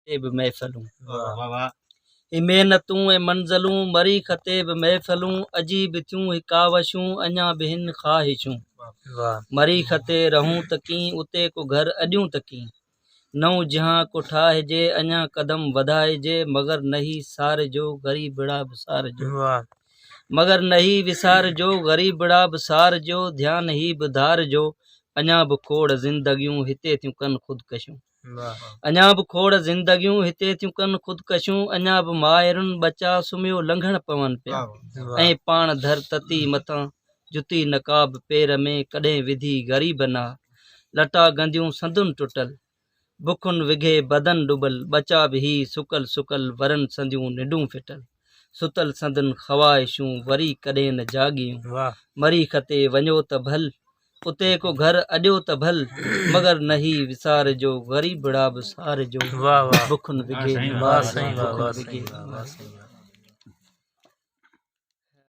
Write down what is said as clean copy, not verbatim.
बि महफ़लूं वाह वाह ही मेहनतूं ऐं मंज़लूं मरी खते बि महफ़लूं अजीब थियूं ही कावशूं अञा बि हिन ख़्वाहिशूं मरी खते रहूं त कीं उते को घर अॾियूं त कीं नओं जहां को ठाहिजे अञा कदम वधाइजे मगर नहीं सारजो ग़रीबड़ा बि सारजो मगर नहीं विसारजो ग़रीबड़ा बि सारजो ध्यान ही बि धारजो अञा बि खोड़ ज़िंदगियूं हिते थियूं कनि ख़ुदकशियूं अञा बि खोड़ ज़िंदगियूं हिते थियूं कनि ख़ुदकशियूं अञा बि माहिरुनि बचा सुम्हियो लंघण पवनि पिया ऐं पाण धर तती मथां जुती नकाब पेर में कॾहिं विधी ग़रीब ना लटा गंदियूं संदुनि टुटल बुखुनि विघे बदन डुबल बचा बि ही सुकल सुकल वरन संदियूं निडूं फिटल सुतल संदन ख़्वाहिशूं वरी कॾहिं न जागियूं मरी खते वञो त भल उते को घर अॾियो त भल मगर नहीं विसारजो ग़रीबड़ा बि सारजो बुखुनि विघे